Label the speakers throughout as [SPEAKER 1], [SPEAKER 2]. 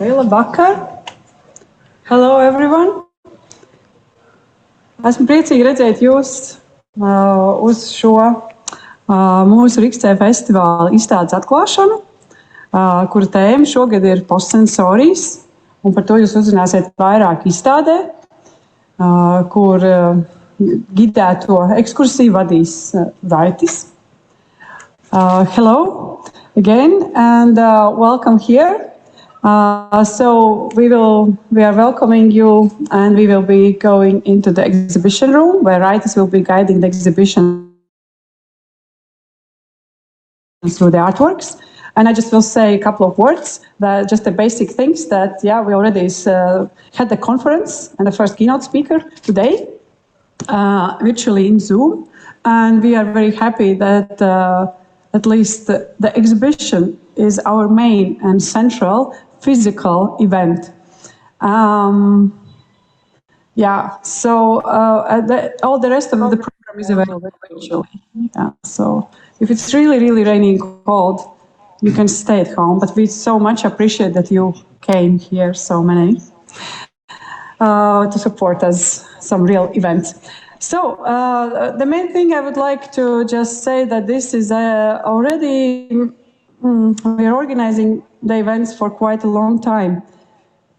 [SPEAKER 1] Labvakar! Hello everyone! Esmu priecīga redzēt jūs uz šo mūsu RIXC festivāla izstādes atklāšanu, kura tēma šogad ir PostSensorium, un par to jūs uzzināsiet vairāk izstādē, kur gidēto ekskursiju vadīs RIXC. Hello again and welcome here. So we are welcoming you, and we will be going into the exhibition room where writers will be guiding the exhibition through the artworks. And I just will say a couple of words, that just the basic things that, we already had the conference and the first keynote speaker today, virtually in Zoom. And we are very happy that at least the exhibition is our main and central physical event. So all the rest of the program is available virtually. So if it's really, really raining cold, you can stay at home, but we so much appreciate that you came here, so many, to support us, some real events. So the main thing I would like to just say that this is already, we are organizing the events for quite a long time.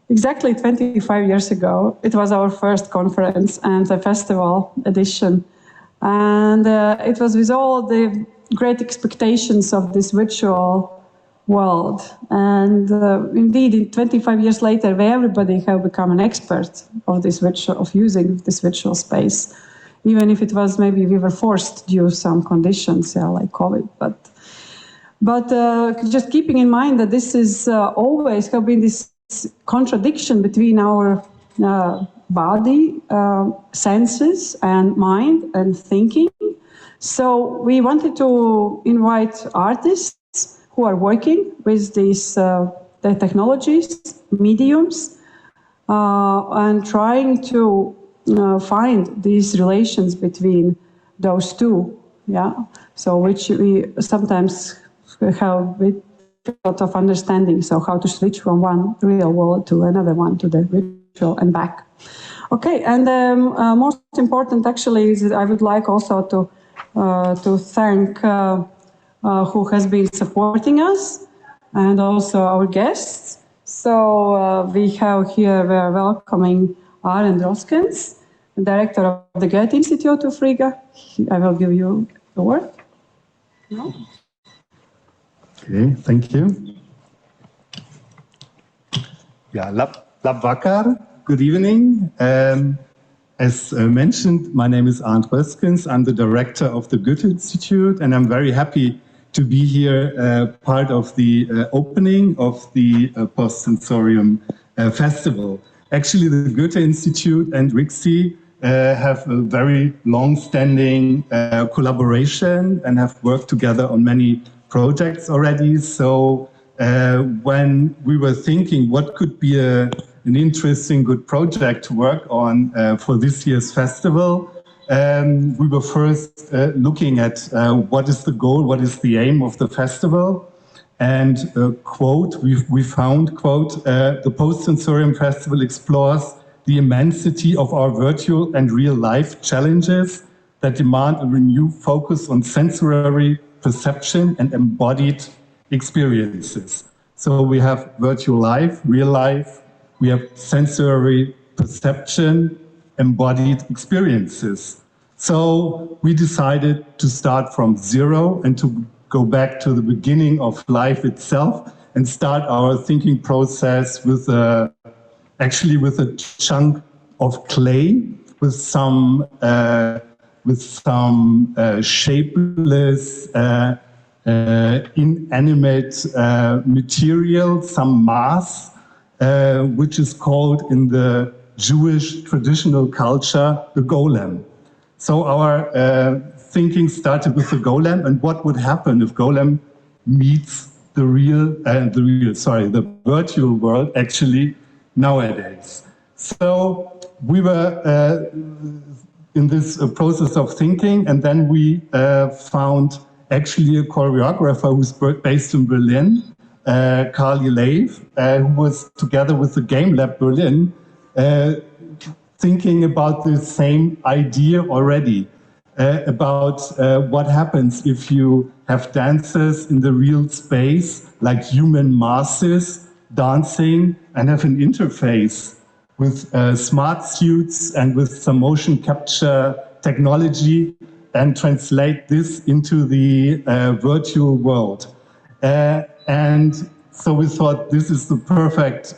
[SPEAKER 1] Exactly 25 years ago, it was our first conference and a festival edition. And it was with all the great expectations of this virtual world. And indeed, 25 years later, everybody have become an expert of this of using this virtual space. Even if it was maybe we were forced due to some conditions, like COVID. But just keeping in mind that this is always have been this contradiction between our body, senses, and mind and thinking. So we wanted to invite artists who are working with these the technologies, mediums, and trying to find these relations between those two. So which we sometimes have a lot of understanding, so how to switch from one real world to another one, to the virtual and back. Okay, and most important actually is that I would like also to thank who has been supporting us, and also our guests. So we have here, we're welcoming Arend Roskens, the director of the Goethe Institute of Riga. I will give you the word. No?
[SPEAKER 2] Okay, thank you. Labvakar, good evening. As mentioned, my name is Arend Roskens. I'm the director of the Goethe Institute, and I'm very happy to be here, part of the opening of the PostSensorium Festival. Actually, the Goethe Institute and RIXC have a very long-standing collaboration and have worked together on many projects already. So when we were thinking what could be an interesting, good project to work on for this year's festival, we were first looking at what is the goal, what is the aim of the festival. And quote, we found, quote, the PostSensorium Festival explores the immensity of our virtual and real life challenges that demand a renewed focus on sensory perception and embodied experiences. So we have virtual life, real life, we have sensory perception, embodied experiences. So we decided to start from zero and to go back to the beginning of life itself and start our thinking process with actually with a chunk of clay, with some shapeless, inanimate material, some mass, which is called in the Jewish traditional culture the golem. So our thinking started with the golem and what would happen if golem meets the virtual world actually nowadays. So we were in this process of thinking, and then we found actually a choreographer who's based in Berlin, Carly Lave, who was together with the Game Lab Berlin, thinking about the same idea already, about what happens if you have dancers in the real space, like human masses dancing, and have an interface with smart suits and with some motion capture technology, and translate this into the virtual world. And so we thought this is the perfect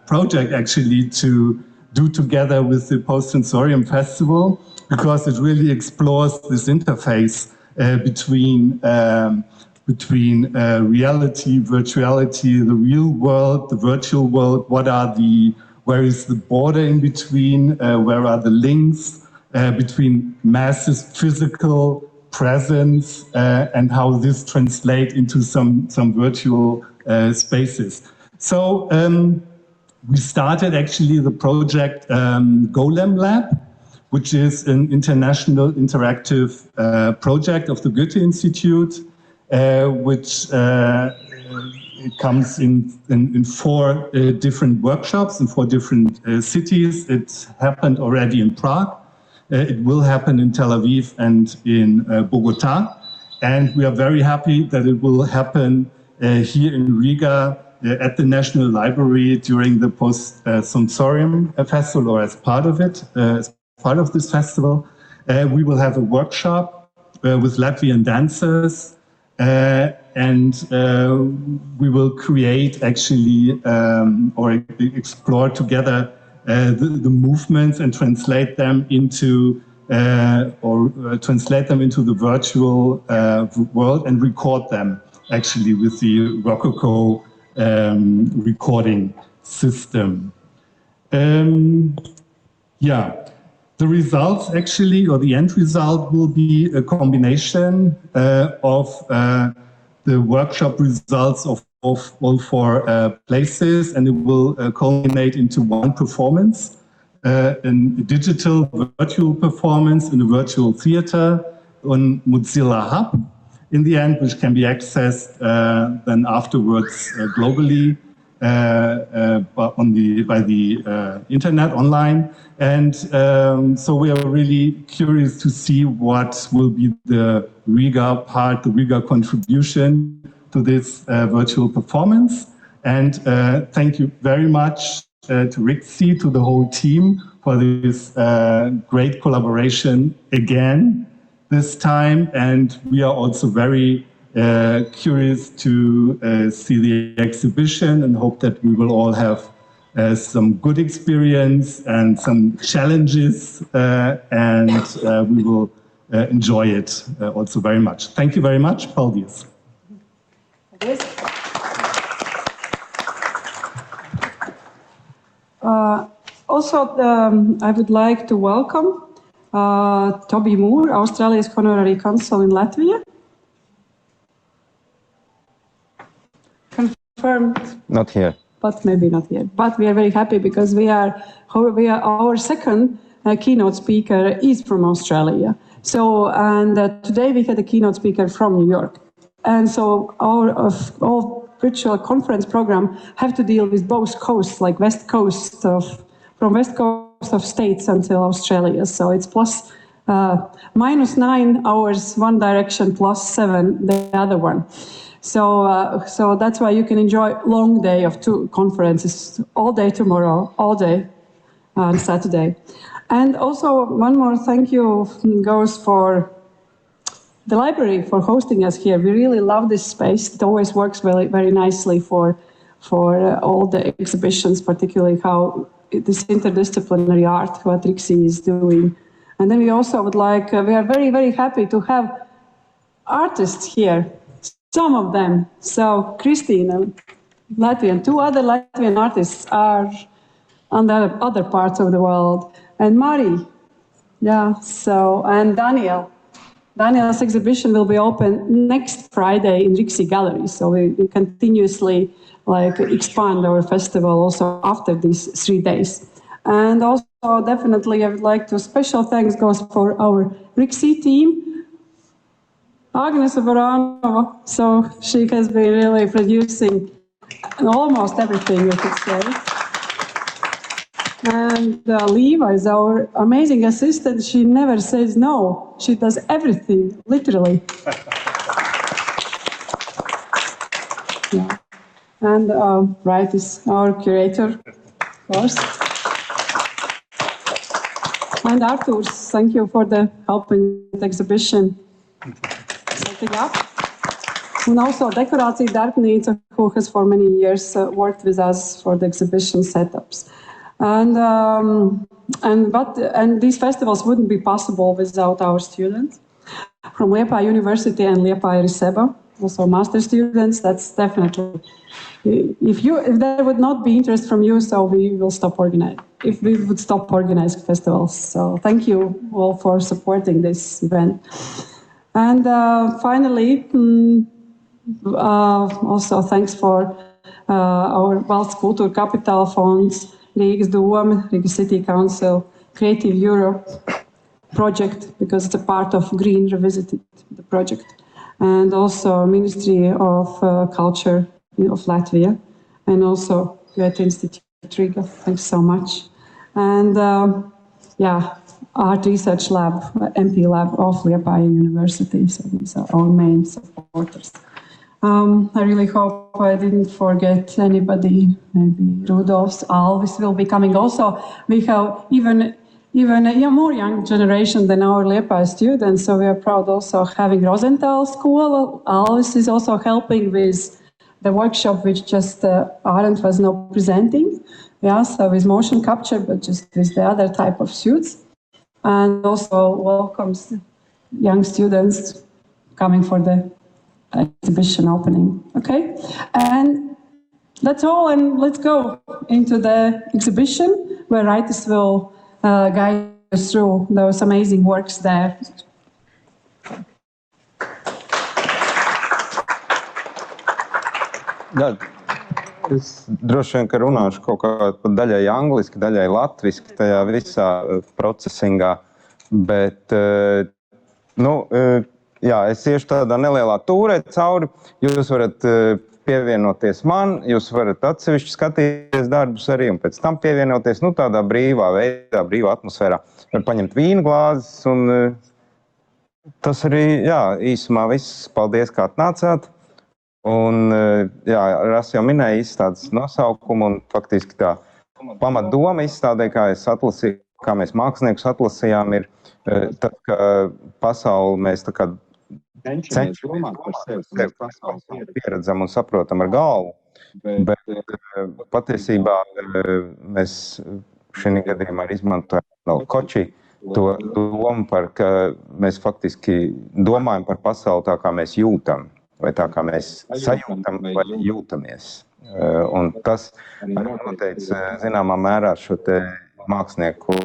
[SPEAKER 2] project actually to do together with the PostSensorium Festival, because it really explores this interface between reality, virtuality, the real world, the virtual world. Where is the border in between? Where are the links between massive physical presence and how this translates into some virtual spaces. So we started actually the project Golem Lab, which is an international interactive project of the Goethe Institute, which it comes in 4 different workshops in 4 different cities. It happened already in Prague. It will happen in Tel Aviv and in Bogota. And we are very happy that it will happen here in Riga at the National Library during the PostSensorium Festival, or as part of it, as part of this festival. We will have a workshop with Latvian dancers, and we will create actually, or explore together the movements and translate them into translate them into the virtual world and record them actually with the Rococo recording system. Yeah, the results actually, or the end result, will be a combination of the workshop results of all 4 places, and it will culminate into one performance, a digital virtual performance in a virtual theater on Mozilla Hub in the end, which can be accessed then afterwards globally by the internet online. And so we are really curious to see what will be the Riga part, the Riga contribution to this virtual performance. And thank you very much to RIXC, to the whole team, for this great collaboration again this time. And we are also very curious to see the exhibition, and hope that we will all have some good experience and some challenges, and we will enjoy it also very much. Thank you very much. Paldies.
[SPEAKER 1] Also, I would like to welcome Toby Moore, Australia's honorary consul in Latvia. Confirmed.
[SPEAKER 3] Not here.
[SPEAKER 1] But maybe not here. But we are very happy because we are our second keynote speaker is from Australia. So, and today we had a keynote speaker from New York. And so our virtual conference program have to deal with both coasts, like from west coast of states until Australia. So it's plus -9 hours one direction, +7 the other one. So that's why you can enjoy long day of 2 conferences, all day tomorrow, all day on Saturday. And also one more thank you goes for the library for hosting us here. We really love this space. It always works very, very nicely for all the exhibitions, particularly how this interdisciplinary art, what RIXC is doing. And then we also would like, we are very, very happy to have artists here. Some of them. So Christine, Latvian, 2 other Latvian artists are on the other parts of the world. And Mari, yeah, so, and Daniel. Daniel's exhibition will be open next Friday in RIXC Gallery. So we continuously expand our festival also after these 3 days. And also definitely I would like to, special thanks goes for our RIXC team, Agnes Baranova. So she has been really producing almost everything, you could say. And Liva is our amazing assistant. She never says no. She does everything, literally. Yeah. And Wright is our curator, of course. And Arthurs, thank you for the helping the exhibition setting up. And also Dekorācija Darbnīca, who has for many years worked with us for the exhibition setups. And these festivals wouldn't be possible without our students from Liepāja University and Liepāja Riseba, also master students. That's definitely, if there would not be interest from you, so we will stop organizing. If we would stop organizing festivals. So thank you all for supporting this event. And finally, also thanks for our Valsts Kultūra Capital Funds, Riga's Dome, Riga City Council, Creative Europe project, because it's a part of Green Revisited, the project, and also Ministry of Culture of Latvia, and also Goethe Institute Riga. Thanks so much. And yeah, Art Research Lab, MP Lab of Liepāja University. So these are our main supporters. I really hope I didn't forget anybody. Maybe Rudolf's, Alvis will be coming also. We have even a more young generation than our Liepāja students, so we are proud also having Rosenthal School. Alvis is also helping with the workshop which just Arendt was now presenting. Yeah, so with motion capture, but just with the other type of suits. And also welcomes young students coming for the exhibition opening. Okay, and that's all, and let's go into the exhibition where writers will guide us through those amazing works there.
[SPEAKER 3] Jā, es droši vien, ka runāšu kaut kā daļai angliski, daļai latviski tajā visā procesingā, bet, nu, jā, es iešu tādā nelielā tūrē cauri, jūs varat pievienoties man, jūs varat atsevišķi skatīties darbus arī, un pēc tam pievienoties, nu, tādā brīvā veidā, brīvā atmosfērā, var paņemt vīnu glāzes, un tas arī, jā, īsumā viss, paldies, kā atnācāt. Un, jā, Ras jau minēja izstādes nosaukumu, un faktiski tā pamatdoma izstādē, kā es atlasīju, kā mēs māksliniekus atlasījām, ir tad, ka pasauli mēs tā kā cenšamies par sevi pasauli pieredzam un saprotam ar galvu, bet patiesībā mēs šī gadījumā arī izmantojam no Koči to domu par, ka mēs faktiski domājam par pasauli tā, kā mēs jūtam. Vai tā kā mēs sajūtam vai jūtamies. Un tas noteic zināmā mērā šo te mākslinieku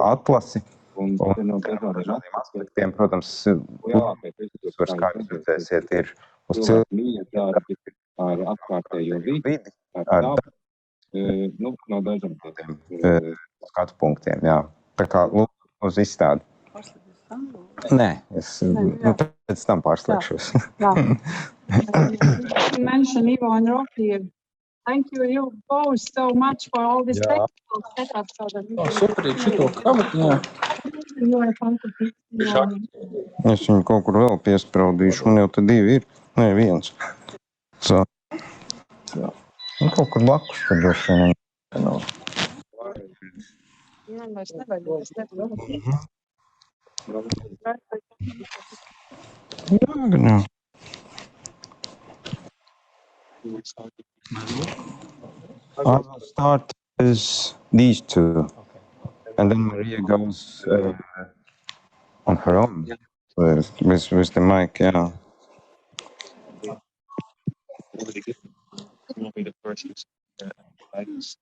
[SPEAKER 3] atlasi. Un no dažādiem aspektiem, protams, uzsvars, kā jūs redzēsiet, ir uz cilvēku ar apkārtējo vidi, ar no dažādiem skatu punktiem. Jā. Tā kā lūdzu uz izstādi. Nē, es pēc tam pārslēgšos.
[SPEAKER 1] Mention Ivo and Rocky. Thank you both so much for all this technical setup.
[SPEAKER 4] Superīgi šito kamatiņā.
[SPEAKER 3] Es viņu kaut kur vēl piespraudīšu, un jau te divi ir. Nē, viens. So. Un kaut kur blakus, tad droši vien. Jā, gan. I will start with these two, and then Maria goes on her own with the mic. Yeah.
[SPEAKER 5] Will be the first items.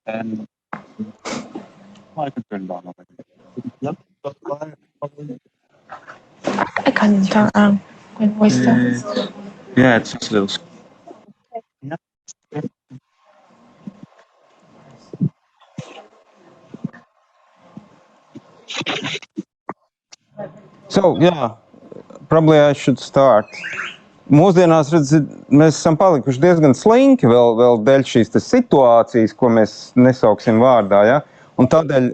[SPEAKER 5] And I can turn down over here. Yep.
[SPEAKER 6] I can't turn on when voice
[SPEAKER 5] Yeah, it's just a little. Yep.
[SPEAKER 3] So, yeah, probably I should start. Mūsdienās, redziet, mēs esam palikuši diezgan slinki vēl dēļ šīs situācijas, ko mēs nesauksim vārdā, ja? Un tādēļ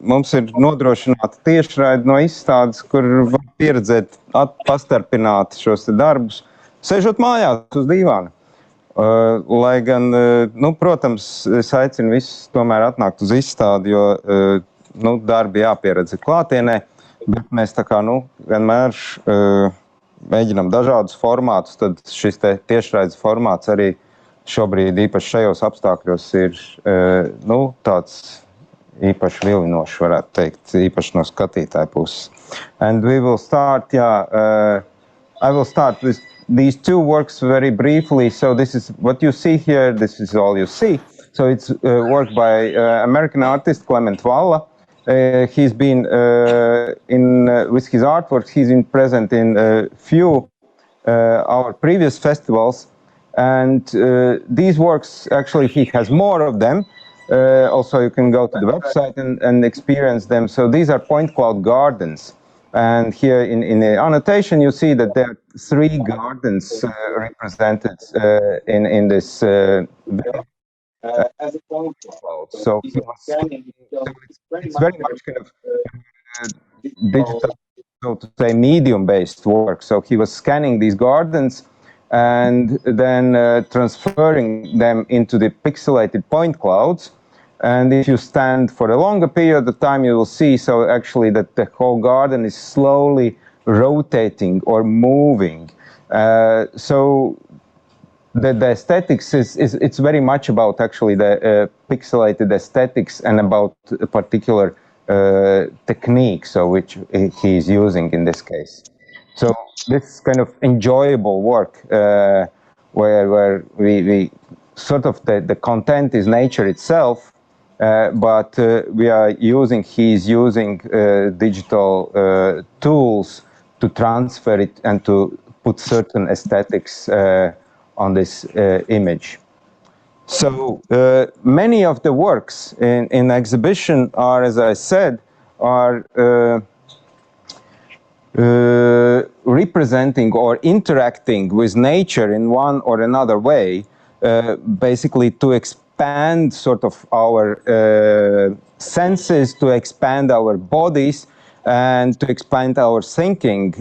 [SPEAKER 3] mums ir nodrošināta tiešraide no izstādes, kur var pieredzēt pastarpināt šos darbus, sēžot mājās uz dīvāna. Lai gan, nu, protams, es aicinu visus tomēr atnākt uz izstādi, jo nu, darbi jāpieredz klātienē, bet mēs tā kā, nu, vienmēr mēģinam dažādus formātus, tad šis tiešraides formāts arī šobrīd īpaši šajos apstākļos ir, nu, tāds īpaši vilinošs, varētu teikt, īpaši no skatītāja puses. And we will start, I will start with these two works very briefly. So this is what you see here, this is all you see. So it's work by American artist Clement Valla. He's been with his artwork, he's been present in a few our previous festivals. And these works, actually, he has more of them. Also, you can go to the website and experience them. So these are point cloud gardens. And here in the annotation, you see that there are 3 gardens represented in this as a point cloud. So it's very much kind of digital, so to say, medium-based work. So he was scanning these gardens and then transferring them into the pixelated point clouds. And if you stand for a longer period of time, you will see, so actually that the whole garden is slowly rotating or moving. So the aesthetics it's very much about actually the pixelated aesthetics and about a particular technique, so which he is using in this case. So this kind of enjoyable work where we sort of the content is nature itself, but he's using digital tools to transfer it and to put certain aesthetics on this image. So many of the works in exhibition are, as I said, are representing or interacting with nature in one or another way, basically to expand sort of our senses, to expand our bodies, and to expand our thinking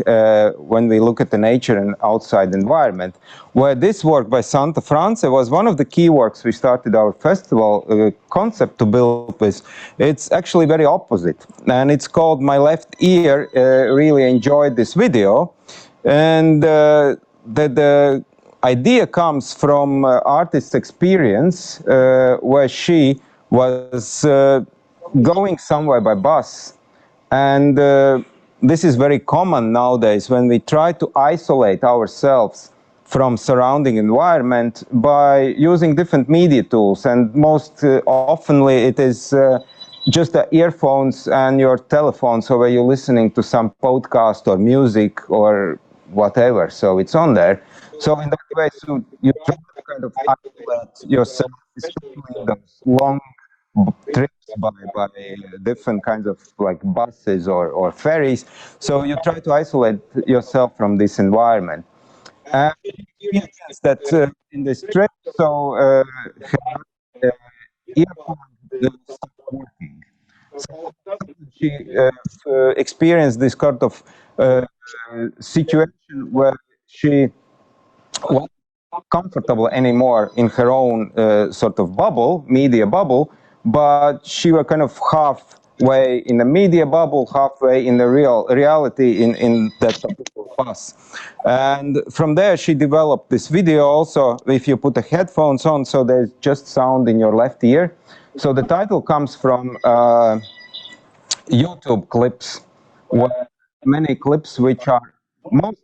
[SPEAKER 3] when we look at the nature and outside environment. Where this work by Santa France was one of the key works we started our festival concept to build with. It's actually very opposite, and it's called My Left Ear Really Enjoyed This Video. And the idea comes from artist's experience where she was going somewhere by bus. And this is very common nowadays when we try to isolate ourselves from surrounding environment by using different media tools. And most oftenly it is just the earphones and your telephone, so where you're listening to some podcast or music or whatever, so it's on there. So in that way, so you try to kind of isolate yourself, especially in those long trips by different kinds of like buses or ferries. So you try to isolate yourself from this environment. And that in this trip, so earphones stopped working. So she experienced this kind of situation where she wasn't comfortable anymore in her own sort of bubble, media bubble, but she was kind of halfway in the media bubble, halfway in the reality in that particular bus. And from there she developed this video also, if you put the headphones on, so there's just sound in your left ear. So the title comes from YouTube clips, where many clips which are most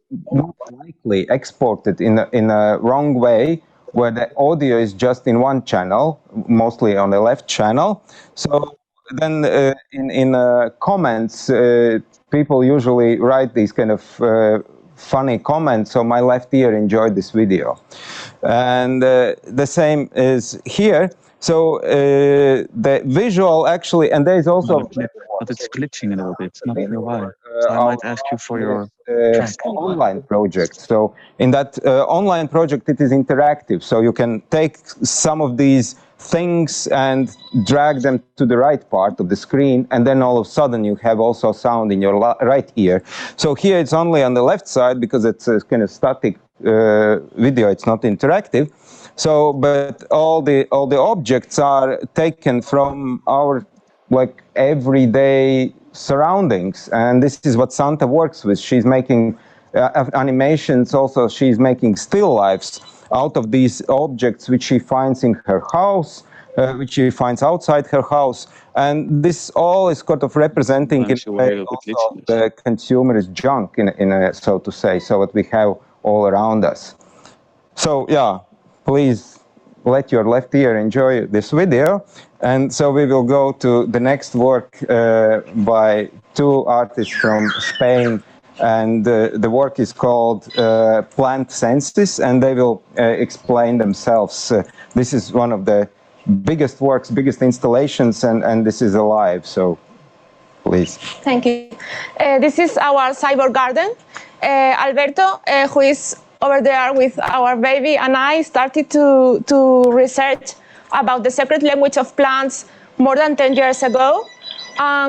[SPEAKER 3] likely exported in a wrong way, where the audio is just in one channel, mostly on the left channel. So then in comments, people usually write these kind of funny comments, so my left ear enjoyed this video. And the same is here. So the visual actually, and there is also
[SPEAKER 5] But it's glitching a little bit. Not sure why. So I might ask you for your track.
[SPEAKER 3] online project. So in that online project, it is interactive. So you can take some of these things and drag them to the right part of the screen, and then all of a sudden you have also sound in your right ear. So here it's only on the left side because it's a kind of static video. It's not interactive. So, but all the objects are taken from our like everyday surroundings, and this is what Santa works with. She's making animations. Also, she's making still lifes out of these objects which she finds in her house, which she finds outside her house, and this all is kind of representing in a way also the consumer's junk, in a so to say, so what we have all around us. So yeah, please let your left ear enjoy this video. And so we will go to the next work by two artists from Spain, and the work is called Plant Census, and they will explain themselves. This is one of the biggest works, biggest installations, and this is alive, so please.
[SPEAKER 6] Thank you. This is our Cyborg Garden. Alberto, who is over there with our baby, and I started to research about the secret language of plants more than 10 years ago.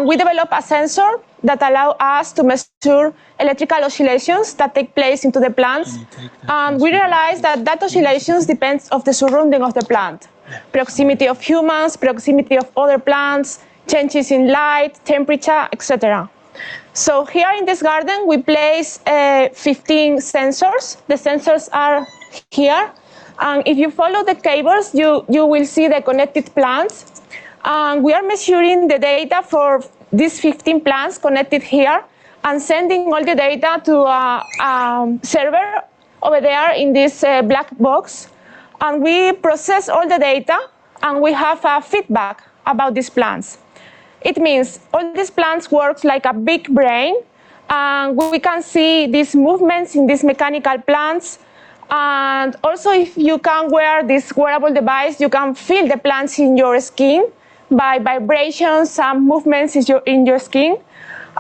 [SPEAKER 6] We developed a sensor that allows us to measure electrical oscillations that take place into the plants. And we realized that oscillations depends on the surrounding of the plant. Proximity of humans, proximity of other plants, changes in light, temperature, etc. So here in this garden, we place 15 sensors. The sensors are here. And if you follow the cables, you will see the connected plants. And we are measuring the data for these 15 plants connected here and sending all the data to a server over there in this black box. And we process all the data, and we have a feedback about these plants. It means all these plants work like a big brain, and we can see these movements in these mechanical plants. And also, if you can wear this wearable device, you can feel the plants in your skin by vibrations and movements in your skin.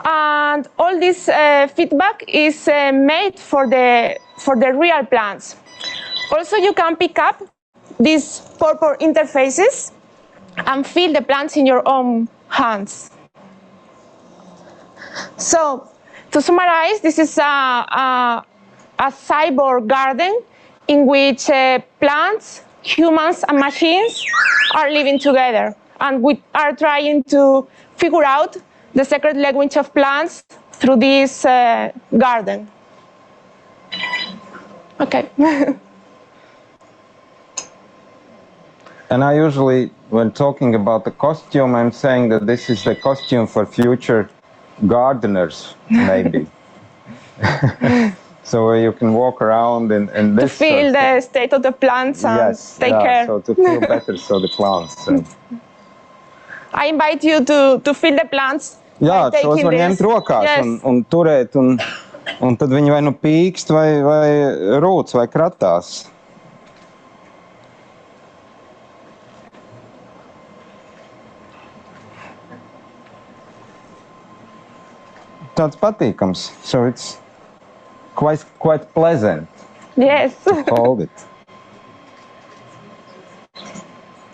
[SPEAKER 6] And all this feedback is made for the real plants. Also, you can pick up these purple interfaces and feel the plants in your own hands. So, to summarize, this is a cyborg garden in which plants, humans, and machines are living together. And we are trying to figure out the secret language of plants through this garden. Okay.
[SPEAKER 3] And I usually, when talking about the costume, I'm saying that this is the costume for future gardeners, maybe. So you can walk around and this.
[SPEAKER 6] To feel the state of the plants and take care.
[SPEAKER 3] So to feel better, so the plants. So.
[SPEAKER 6] I invite you to feel the plants.
[SPEAKER 3] Jā, šos var ņemt rokās un turēt, un tad viņi vai nu pīkst, vai rūc, vai kratās. Tāds patīkams, so it's quite pleasant.
[SPEAKER 6] Yes.
[SPEAKER 3] To hold it.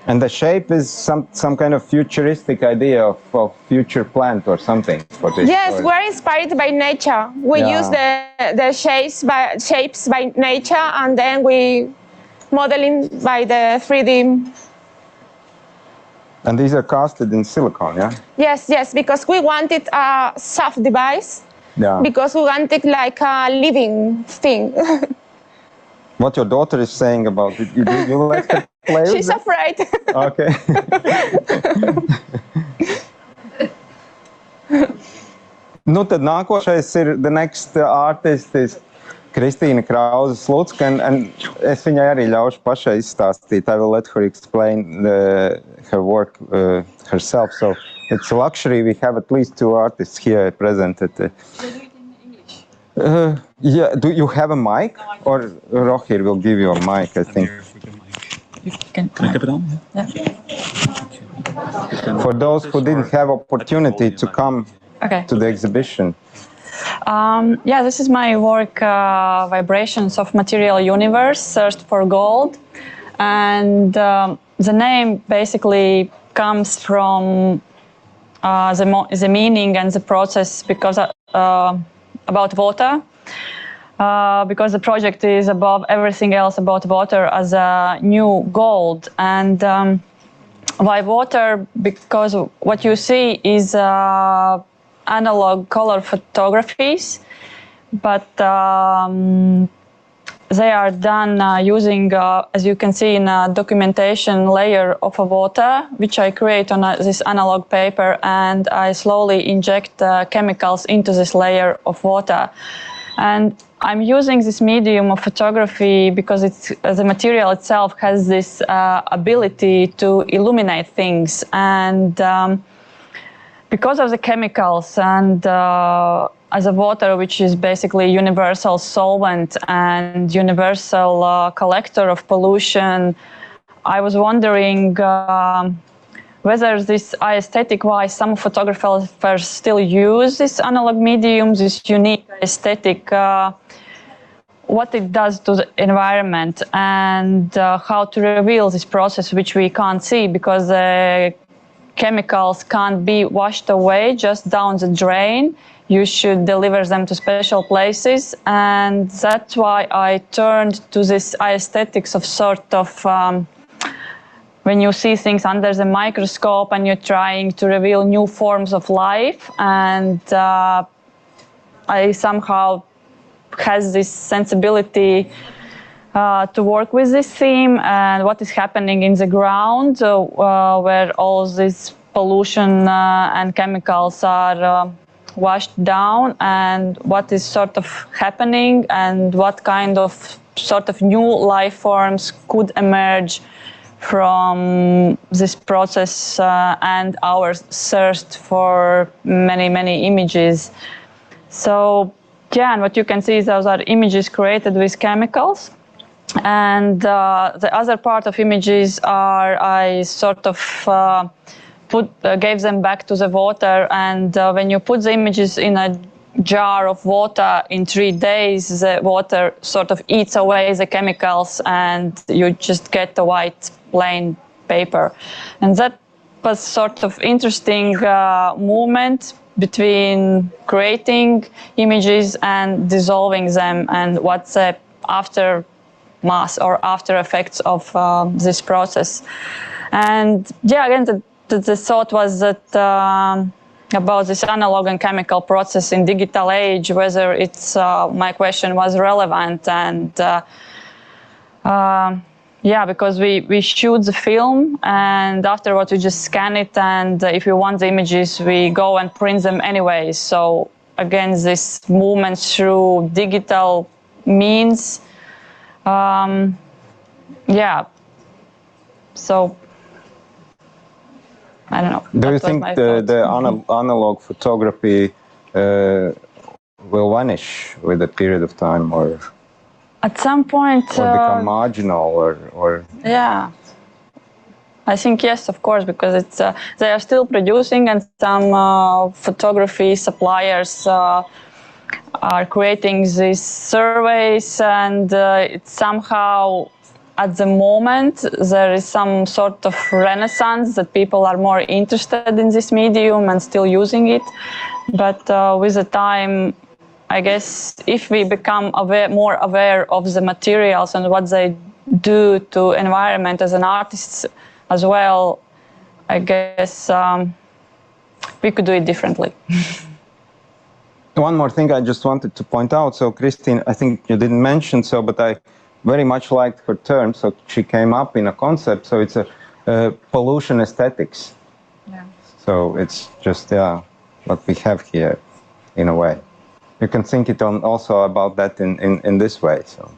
[SPEAKER 3] And the shape is some kind of futuristic idea of future plant or something for this.
[SPEAKER 6] Yes, we're inspired by nature. We use the shapes by nature, and then we modeling by the 3D.
[SPEAKER 3] And these are casted in silicone, yeah?
[SPEAKER 6] Yes, because we wanted a soft device.
[SPEAKER 3] Yeah.
[SPEAKER 6] Because we wanted like a living thing.
[SPEAKER 3] What your daughter is saying about it, you let her play with it?
[SPEAKER 6] She's afraid.
[SPEAKER 3] Okay. Nu tad nākošais ir, the next artist is Kristīna Krause-Slucka, and es viņai arī ļaušu pašai izstāstīt. I will let her explain her work herself. So it's a luxury. We have at least two artists here presented.
[SPEAKER 1] They do it in English.
[SPEAKER 3] Yeah. Do you have a mic? Or Rohir will give you a mic, I think.
[SPEAKER 7] Can
[SPEAKER 4] I have it on?
[SPEAKER 7] Yeah.
[SPEAKER 3] For those who didn't have opportunity to come
[SPEAKER 7] Okay.
[SPEAKER 3] to the exhibition.
[SPEAKER 7] Yeah, this is my work, Vibrations of Material Universe, Searched for Gold. And the name basically comes from the meaning and the process because about water. Because the project is above everything else about water as a new gold. And why water? Because what you see is analog color photographies, but they are done using, as you can see, in a documentation layer of a water, which I create on this analog paper, and I slowly inject chemicals into this layer of water. And I'm using this medium of photography because the material itself has this ability to illuminate things. And because of the chemicals and as a water, which is basically a universal solvent and universal collector of pollution, I was wondering whether this aesthetic-wise, some photographers still use this analog medium, this unique aesthetic, what it does to the environment, and how to reveal this process, which we can't see because the chemicals can't be washed away just down the drain. You should deliver them to special places, and that's why I turned to this aesthetics of sort of when you see things under the microscope and you're trying to reveal new forms of life. And I somehow has this sensibility to work with this theme and what is happening in the ground where all this pollution and chemicals are washed down, and what is sort of happening and what kind of sort of new life forms could emerge from this process and our search for many, many images. So yeah, and what you can see is those are images created with chemicals. And the other part of images are I sort of gave them back to the water. And when you put the images in a jar of water in 3 days, the water sort of eats away the chemicals and you just get the white plain paper. And that was sort of interesting movement between creating images and dissolving them, and what's the aftermath or after effects of this process. And yeah, again, the thought was that about this analog and chemical process in digital age, whether it's my question was relevant. And yeah, because we shoot the film and afterwards we just scan it, and if we want the images we go and print them anyway. So again, this movement through digital means, yeah, so I don't know.
[SPEAKER 3] Do you think the analog photography will vanish with a period of time, or
[SPEAKER 7] at some point
[SPEAKER 3] or become marginal, or
[SPEAKER 7] yeah, I think yes, of course, because it's they are still producing, and some photography suppliers are creating these surveys, and it's somehow at the moment there is some sort of renaissance that people are more interested in this medium and still using it. But with the time, I guess if we become more aware of the materials and what they do to environment as an artist as well, I guess we could do it differently.
[SPEAKER 3] One more thing I just wanted to point out. So Christine, I think you didn't mention so, but I very much liked her term. So she came up in a concept. So it's a pollution aesthetics.
[SPEAKER 7] Yeah.
[SPEAKER 3] So it's just what we have here, in a way. You can think it on also about that in this way. So.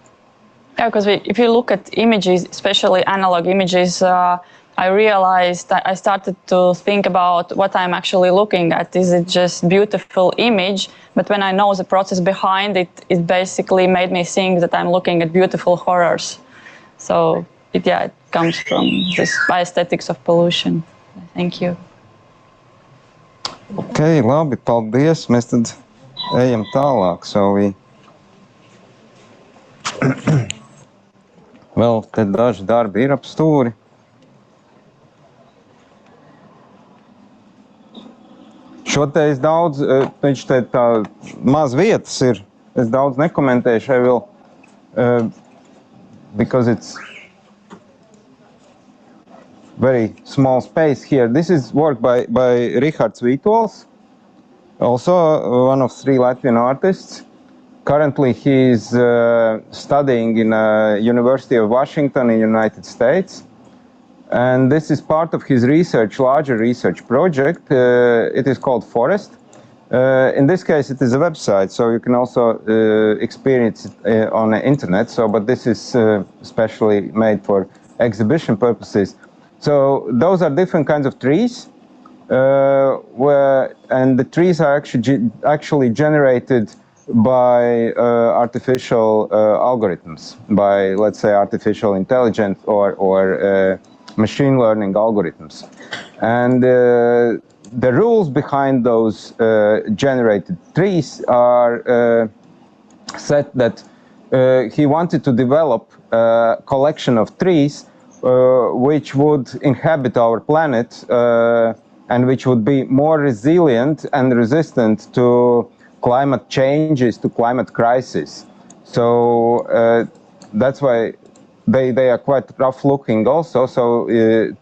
[SPEAKER 7] Yeah, because if you look at images, especially analog images, I realized I started to think about what I'm actually looking at. Is it just beautiful image? But when I know the process behind it, it basically made me think that I'm looking at beautiful horrors. So it comes from this aesthetics of pollution. Thank you.
[SPEAKER 3] Ok, labi, paldies. Mēs tad ejam tālāk. Vēl te daži darbi ir ap stūri. Šo te es daudz, viņš te tā maz vietas ir, es daudz nekomentēšu, I will, because it's very small space here. This is work by Rihards Vītols, also one of 3 Latvian artists. Currently he is studying in University of Washington in the United States. And this is part of his research, larger research project. It is called Forest. In this case, it is a website, so you can also experience it on the internet. But this is specially made for exhibition purposes. So those are different kinds of trees, and the trees are actually generated by artificial algorithms, by, let's say, artificial intelligence or machine learning algorithms. And the rules behind those generated trees are set that he wanted to develop a collection of trees which would inhabit our planet and which would be more resilient and resistant to climate changes, to climate crisis. So that's why they are quite rough looking also, so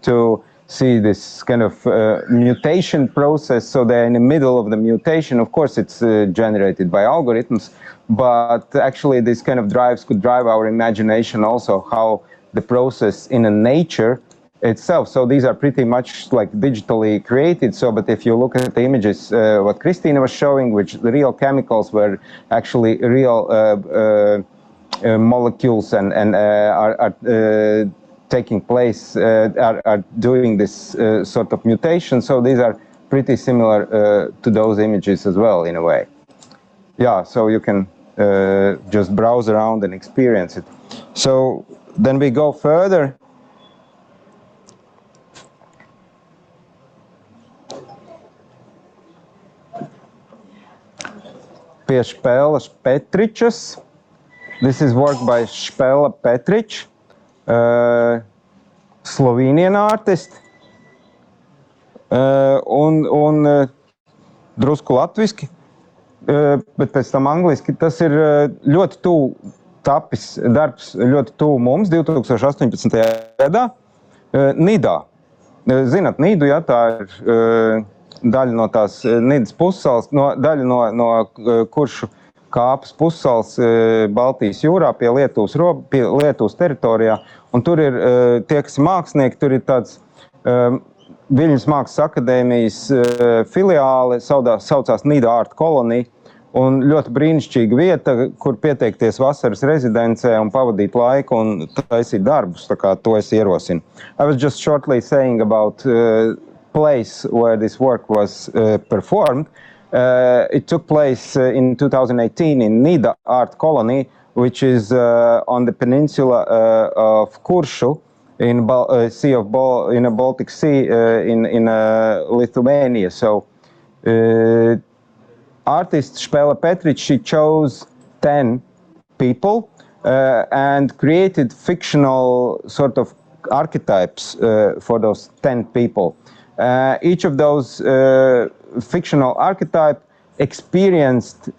[SPEAKER 3] to see this kind of mutation process, so they're in the middle of the mutation. Of course it's generated by algorithms, but actually these kind of drives could drive our imagination also, how the process in a nature itself. So these are pretty much like digitally created. So, but if you look at the images, what Christina was showing, which the real chemicals were actually real molecules and are taking place, are doing this sort of mutation. So these are pretty similar to those images as well, in a way. Yeah, so you can just browse around and experience it. So then we go further. Pie Špēles Petričas. This is work by Špēle Petrič, Slovenian artist, un drusku latviski, bet pēc tam angliski. Tas ir ļoti tuvu tapis darbs, ļoti tuvu mums 2018. gadā Nidā. Zināt, Nidu, ja, tā ir daļa no tās Nidas pussalas, daļa no Kuršu kāpas pussalas Baltijas jūrā pie Lietuvas teritorijā. Un tur ir tie, kas ir mākslinieki, tur ir tāds Viļņas Mākslas akadēmijas filiāle, saucās Nida Art Colony, un ļoti brīnišķīga vieta, kur pieteikties vasaras rezidencē un pavadīt laiku un taisīt darbus, tā kā to es ierosinu. I was just shortly saying about place where this work was performed. It took place in 2018 in Nida Art Colony, which is on the peninsula of Kuršu in the Baltic Sea in Lithuania. So artist Špēle Petrič, she chose 10 people and created fictional sort of archetypes for those 10 people. Each of those fictional archetype experienced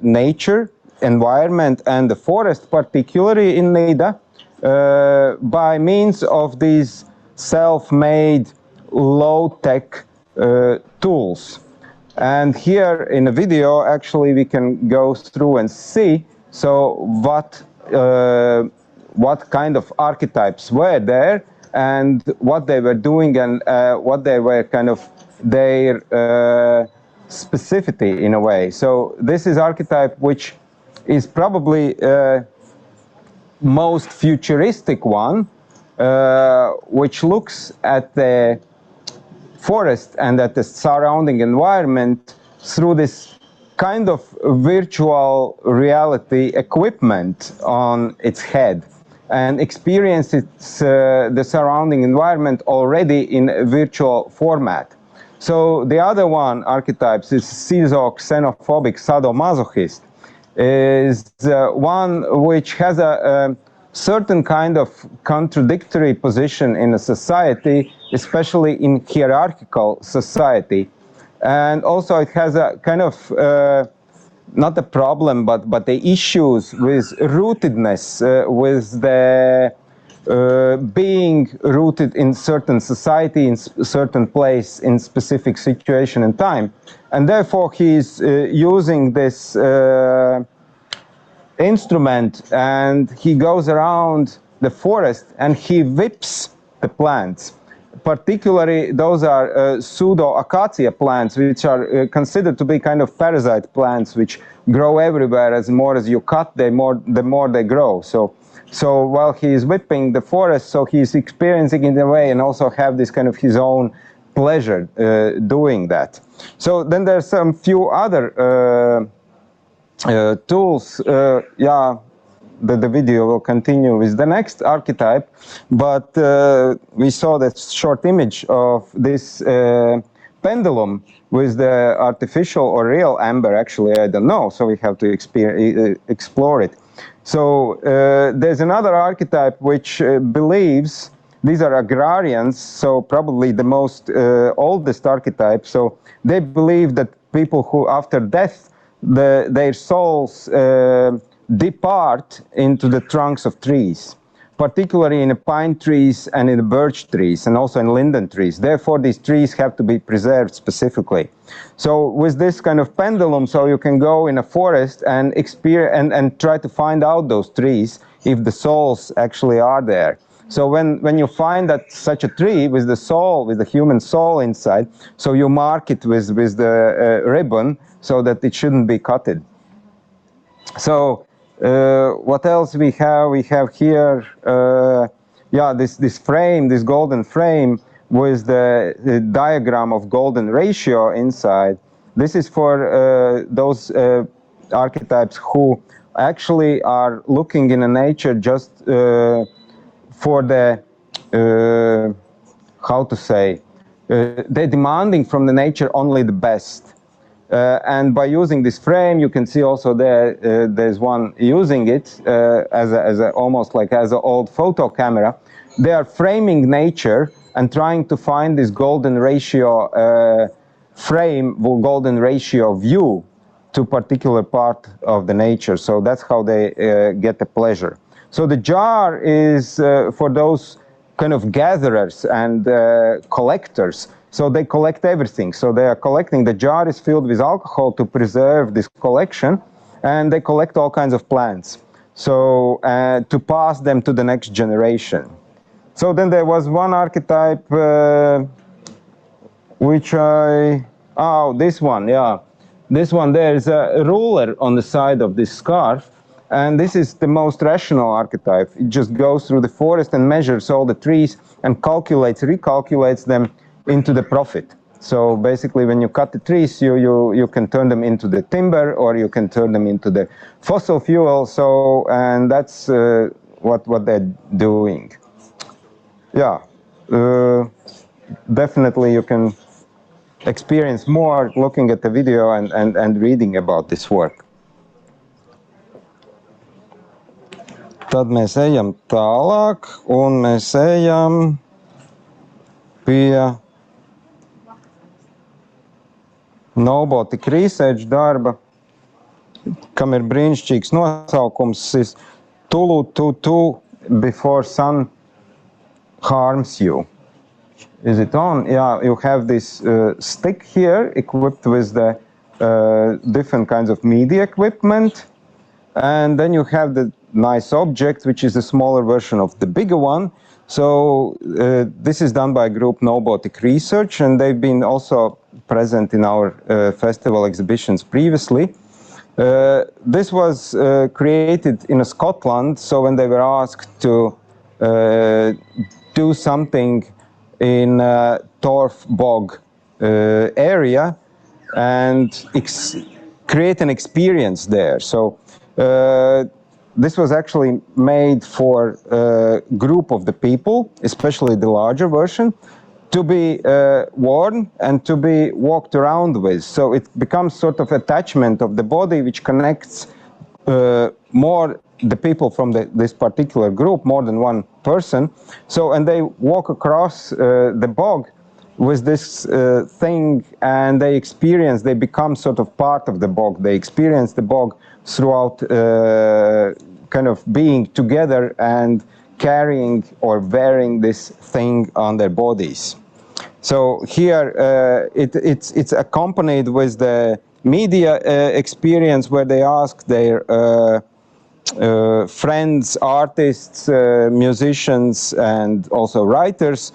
[SPEAKER 3] nature, environment, and the forest, particularly in Nida, by means of these self-made low-tech tools. And here in the video, actually, we can go through and see what kind of archetypes were there and what they were doing and what they were kind of their specificity in a way. So this is archetype which is probably most futuristic one, which looks at the forest and at the surrounding environment through this kind of virtual reality equipment on its head. and experiences the surrounding environment already in a virtual format. So the other one, archetypes, is Sizok, xenophobic, sadomasochist, is one which has a certain kind of contradictory position in a society, especially in hierarchical society. And also it has a kind of, not a problem, but the issues with rootedness, with the being rooted in certain society, in certain place, in specific situation and time. And therefore he's using this instrument, and he goes around the forest and he whips the plants. Particularly, those are pseudo-acacia plants, which are considered to be kind of parasite plants, which grow everywhere. As more as you cut, the more they grow. So while he is whipping the forest, so he's experiencing it in a way, and also have this kind of his own pleasure doing that. So then there's some few other tools. Yeah, the video will continue with the next archetype, but we saw that short image of this pendulum with the artificial or real amber. Actually, I don't know, so we have to explore it. So there's another archetype which believes, these are agrarians, so probably the most oldest archetype. So they believe that people who after death, their souls depart into the trunks of trees, particularly in the pine trees and in the birch trees, and also in linden trees. Therefore, these trees have to be preserved specifically. So with this kind of pendulum, so you can go in a forest and experience and try to find out those trees if the souls actually are there. So when you find that such a tree with the soul, with the human soul inside, so you mark it with the ribbon so that it shouldn't be cutted. So what else we have? We have here, yeah, this frame, this golden frame with the diagram of golden ratio inside. This is for those archetypes who actually are looking in a nature just for the, how to say, they're demanding from the nature only the best. And by using this frame, you can see also there's one using it as almost like as an old photo camera. They are framing nature and trying to find this golden ratio frame, golden ratio view to particular part of the nature. So that's how they get the pleasure. So the jar is for those kind of gatherers and collectors. So they collect everything. So they are collecting, the jar is filled with alcohol to preserve this collection, and they collect all kinds of plants. So to pass them to the next generation. So then there was one archetype which this one, yeah. This one, there is a ruler on the side of this scarf, and this is the most rational archetype. It just goes through the forest and measures all the trees and recalculates them into the profit. So basically, when you cut the trees, you can turn them into the timber, or you can turn them into the fossil fuel. So, and that's what they're doing. Yeah, definitely you can experience more looking at the video and reading about this work. Tad mēs ejam tālāk, un mēs ejam pie robotic research darba, kam ir brīnišķīgs nosaukums, is Tulu Tutu before sun harms you. Is it on? Yeah, you have this stick here equipped with the different kinds of media equipment, and then you have the nice object, which is a smaller version of the bigger one. So this is done by a group Robotic Research, and they've been also present in our festival exhibitions previously. This was created in Scotland, so when they were asked to do something in Torf Bog area and create an experience there. So this was actually made for a group of the people, especially the larger version, to be worn and to be walked around with. So it becomes sort of attachment of the body which connects more the people from this particular group, more than one person. So, and they walk across the bog with this thing, and they become sort of part of the bog. They experience the bog throughout kind of being together and carrying or wearing this thing on their bodies. So here it's accompanied with the media experience where they ask their friends, artists, musicians, and also writers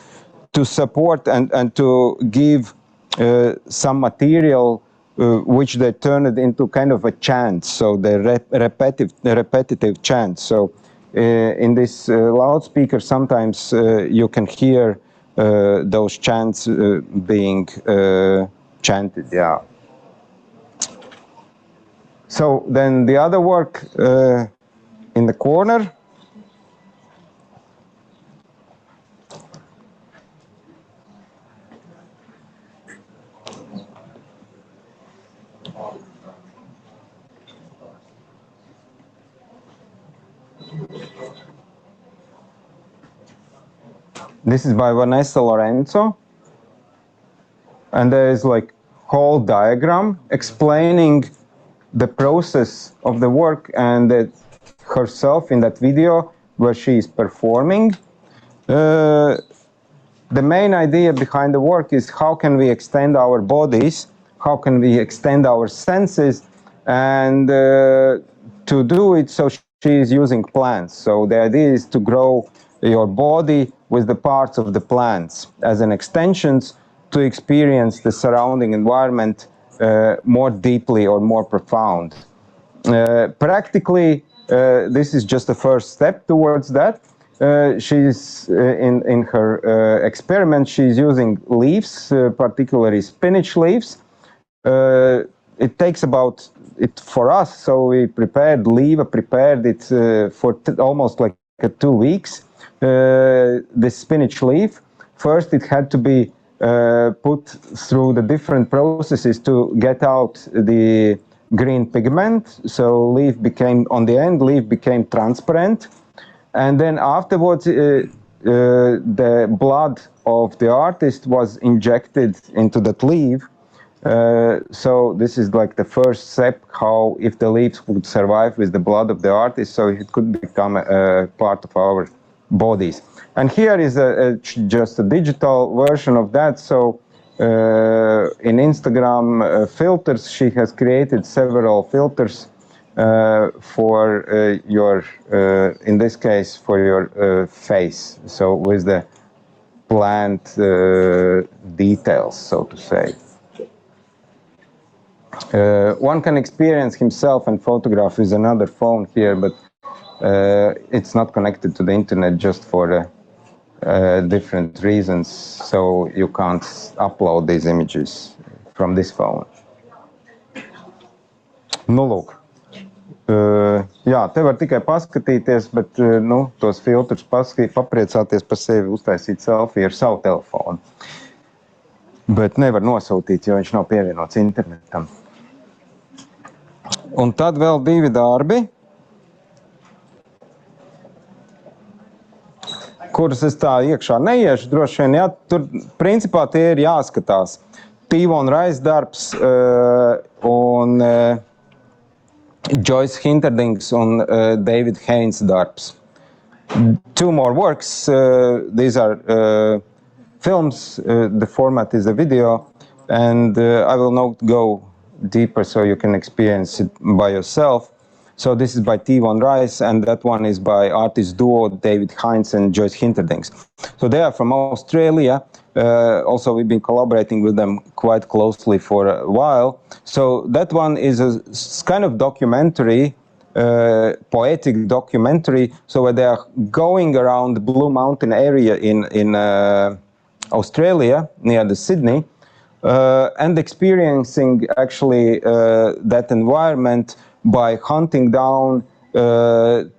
[SPEAKER 3] to support and to give some material which they turn it into kind of a chant, so the repetitive chant. So in this loudspeaker sometimes you can hear those chants being chanted, yeah. So then the other work in the corner. This is by Vanessa Lorenzo, and there is like whole diagram explaining the process of the work and herself in that video where she is performing. The main idea behind the work is how can we extend our bodies, how can we extend our senses, and to do it, so she is using plants. So the idea is to grow your body with the parts of the plants as an extensions to experience the surrounding environment more deeply or more profound. Practically, this is just the first step towards that. She's in her experiment, she's using leaves, particularly spinach leaves. It takes about it for us, so we prepared it for almost like 2 weeks. This spinach leaf, first it had to be put through the different processes to get out the green pigment. So leaf became, on the end, leaf became transparent. And then afterwards, the blood of the artist was injected into that leaf. So this is like the first step, how if the leaves would survive with the blood of the artist, so it could become a part of our bodies. And here is just a digital version of that. So in Instagram filters, she has created several filters for your, in this case, for your face. So with the plant details, so to say. One can experience himself and photograph with another phone here, but it's not connected to the internet just for different reasons, so you can't upload these images from this phone. Nu, lūk. Jā, te var tikai paskatīties, bet nu, tos filtrus papriecāties par sevi, uztaisīt selfiju ar savu telefonu. Bet nevar nosūtīt, jo viņš nav pievienots internetam. Un tad vēl 2 darbi, kurus es tā iekšā neiešu, droši vien, jā, tur principā tie ir jāskatās. Tīvon Rais darbs un Joyce Hinterdings un David Haynes darbs. 2 more works, these are films, the format is a video, and I will not go deeper so you can experience it by yourself. So this is by Tīvon Rais, and that one is by artist duo David Haynes and Joyce Hinterdings. So they are from Australia. Also, we've been collaborating with them quite closely for a while. So that one is a kind of documentary, poetic documentary, so where they are going around the Blue Mountain area in Australia, near the Sydney, and experiencing actually that environment by hunting down the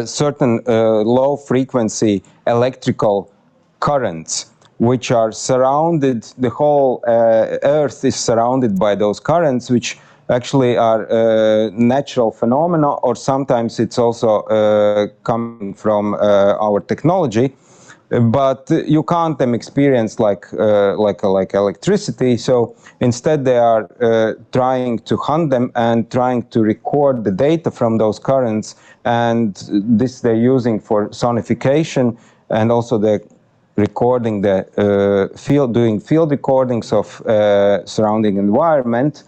[SPEAKER 3] certain low frequency electrical currents, which are surrounded, the whole Earth is surrounded by those currents, which actually are natural phenomena, or sometimes it's also coming from our technology. But you can't experience like electricity. So instead, they are trying to hunt them and trying to record the data from those currents. And this they're using for sonification, and also the recording the doing field recordings of surrounding environment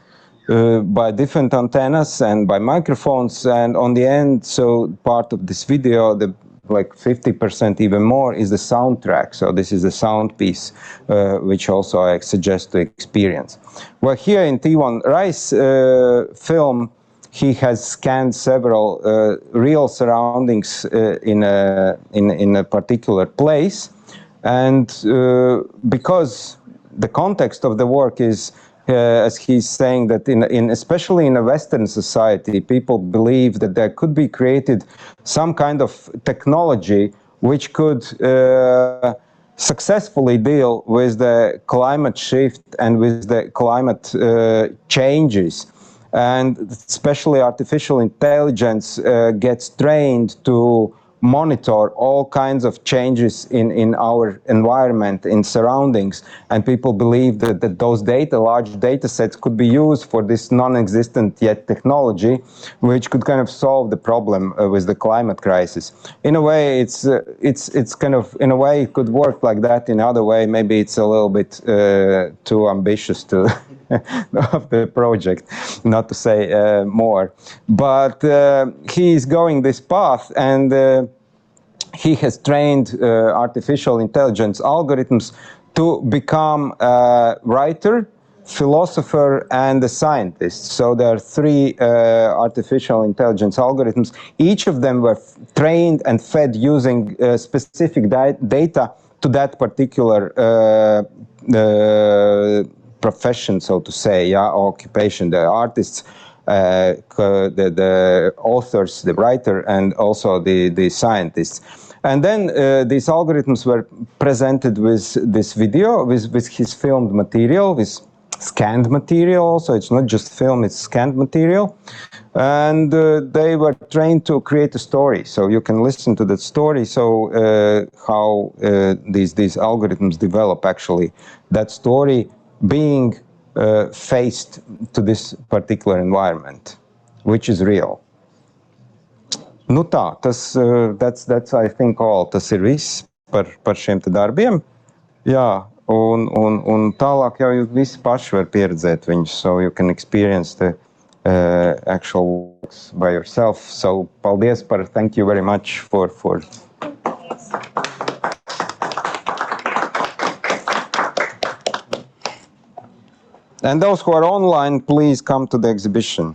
[SPEAKER 3] by different antennas and by microphones. And on the end, so part of this video, the like 50% even more is the soundtrack. So this is the sound piece, which also I suggest to experience. Well, here in T1 Rice film, he has scanned several real surroundings in a particular place. And because the context of the work is, as he's saying, that especially in a Western society, people believe that there could be created some kind of technology which could successfully deal with the climate shift and with the climate changes. And especially artificial intelligence gets trained to monitor all kinds of changes in our environment, in surroundings, and people believe that those large data sets could be used for this non-existent yet technology, which could kind of solve the problem with the climate crisis. In a way, it's kind of, in a way, it could work like that. In another way, maybe it's a little bit too ambitious to of the project, not to say more. But he is going this path, and he has trained artificial intelligence algorithms to become a writer, philosopher, and a scientist. So there are 3 artificial intelligence algorithms. Each of them were trained and fed using specific data to that particular profession, so to say, occupation. The artists, the authors, the writer, and also the scientists. And then these algorithms were presented with this video, with his filmed material, with scanned material. So it's not just film, it's scanned material. And they were trained to create a story. So you can listen to that story. So how these algorithms develop actually that story, being faced to this particular environment, which is real. Nu tā, that's I think all. Tas ir viss par šiem te darbiem. Jā, un tālāk jau jūs visi paši var pieredzēt viņus, so you can experience the actual works by yourself. So paldies thank you very much for And those who are online, please come to the exhibition.